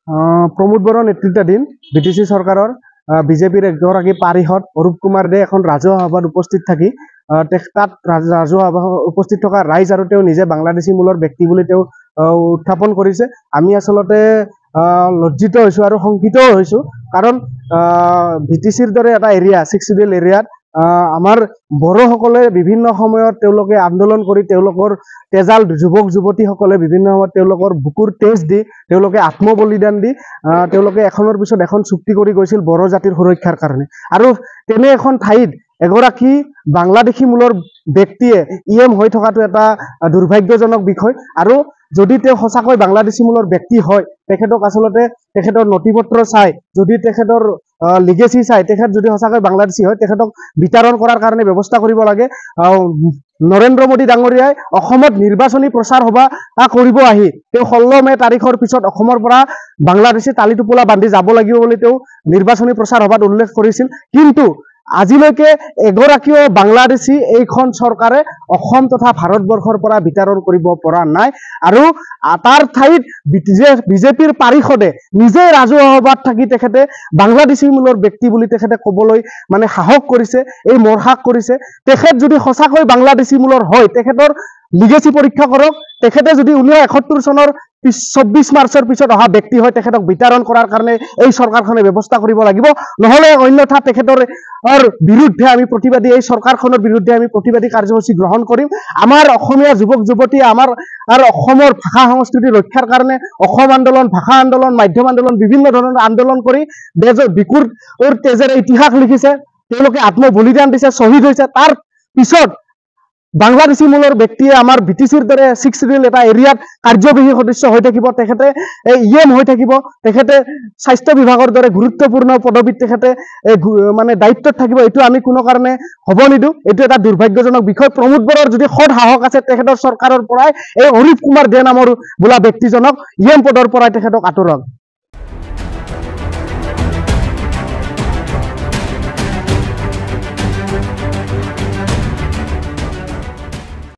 Pramod Brar नेतृत्वाधीन BTC सरकारों বিজেপিৰ এগৰাকী পাৰিষদ অৰূপ কুমাৰ দে এখন ৰাজহুৱা সভাত উপস্থিত থাকি তাত ৰাজহুৱা সভাত উপস্থিত থকা ৰাইজ আৰু তেওঁ নিজে বাংলাদেশী মূলৰ ব্যক্তি বুলি তেওঁ উত্থাপন কৰিছে। আমি আসলতে লজ্জিত হৈছো আৰু শংকিতও হৈছো, কাৰণ বিটিচিৰ দৰে এটা এৰিয়া 6 শিডিউল এৰিয়াত আমাৰ বড়োসকলে বিভিন্ন সময়ত তেওঁলোকে আন্দোলন কৰি তেওঁলোকৰ তেজাল যুৱক যুৱতীসকলে বিভিন্ন সময়ত তেওঁলোকৰ বুকুৰ তেজ দি তেওঁলোকে আত্মবলিদান দি তেওঁলোকে এখনৰ পিছত এখন চুক্তি কৰি গৈছিল বড়ো জাতিৰ সুৰক্ষাৰ কাৰণে। আৰু তেনে এখন ঠাইত এগৰাকী বাংলাদেশী মূলৰ ব্যক্তিয়ে ইএম হৈ থকাটো এটা দুৰ্ভাগ্যজনক বিষয়। আৰু যদি তেওঁ সঁচাকৈ বাংলাদেশী মূলৰ ব্যক্তি হয়, তেখেতক আসলতে তেখেতৰ নথিপত্ৰ চাই যদি তেখেতৰ লিগেসি চাই তেখেত যদি সঁচাকৈ বাংলাদেশী হয় তেখেতক বিতৰণ কৰাৰ কাৰণে ব্যৱস্থা কৰিব লাগে। নৰেন্দ্ৰ মোদী ডাঙৰীয়াই অসমত নিৰ্বাচনী প্ৰচাৰ সভা কৰিব আহি তেওঁ 16 মে তাৰিখৰ পিছত অসমৰ পৰা বাংলাদেশী তালি টোপোলা বান্ধি যাব লাগিব বুলি তেওঁ নিৰ্বাচনী প্ৰচাৰ সভাত উল্লেখ কৰিছিল। কিন্তু আজিলৈকে এগৰাকীও বাংলাদেশী এইখন চৰকাৰে অসম তথা ভাৰতবৰ্ষৰ পৰা বিতৰণ কৰিব পৰা নাই। আৰু তাৰ ঠাইত বিজেপিৰ পাৰিষদে নিজে ৰাজহুৱা সভাত থাকি তেখেতে বাংলাদেশী মূলৰ ব্যক্তি বুলি তেখেতে ক'বলৈ মানে সাহস কৰিছে, এই মৰসাক কৰিছে। তেখেত যদি সঁচাকৈ বাংলাদেশী মূলৰ হয় তেখেতৰ লিগেসি পৰীক্ষা কৰক। তেখেতে যদি 1971 চনৰ 24 মাৰ্চৰ পিছত অহা ব্যক্তি হয় তেখেতক বিতৰণ কৰাৰ কাৰণে এই চৰকাৰখনে ব্যৱস্থা কৰিব লাগিব, নহলে অন্যথা তেখেতৰ বিৰুদ্ধে আমি প্ৰতিবাদী এই চৰকাৰখনৰ বিৰুদ্ধে আমি প্ৰতিবাদী কাৰ্যসূচী গ্ৰহণ কৰিম। আমাৰ অসমীয়া যুৱক যুৱতী আমাৰ অসমৰ ভাষা সংস্কৃতি ৰক্ষাৰ কাৰণে অসম আন্দোলন, ভাষা আন্দোলন, মাধ্যম আন্দোলন বিভিন্ন ধৰণৰ আন্দোলন কৰি বিকুৰ তেজেৰে ইতিহাস লিখিছে, তেওঁলোকে আত্মবলিদান দিছে, শ্বহীদ হৈছে। তাৰ পিছত বাংলাদেশী মূলৰ ব্যক্তিয়ে আমাৰ বিটিচিৰ দৰে 6 শিডিউল এটা এৰিয়াত কাৰ্যবাহী সদস্য হৈ থাকিব, তেখেতে ইএম হৈ থাকিব, তেখেতে স্বাস্থ্য বিভাগৰ দৰে গুৰুত্বপূৰ্ণ পদবীত তেখেতে মানে দায়িত্বত থাকিব। এইটো আমি কোনো কাৰণে হ'ব নিদিওঁ, এইটো এটা দুৰ্ভাগ্যজনক বিষয়। প্ৰমোদ বৰাৰ যদি সৎ সাহস আছে তেখেতৰ চৰকাৰৰ পৰাই এই অৰূপ কুমাৰ দে নামৰ বোলা ব্যক্তিজনক ইএম পদৰ পৰাই তেখেতক আঁতৰাওক।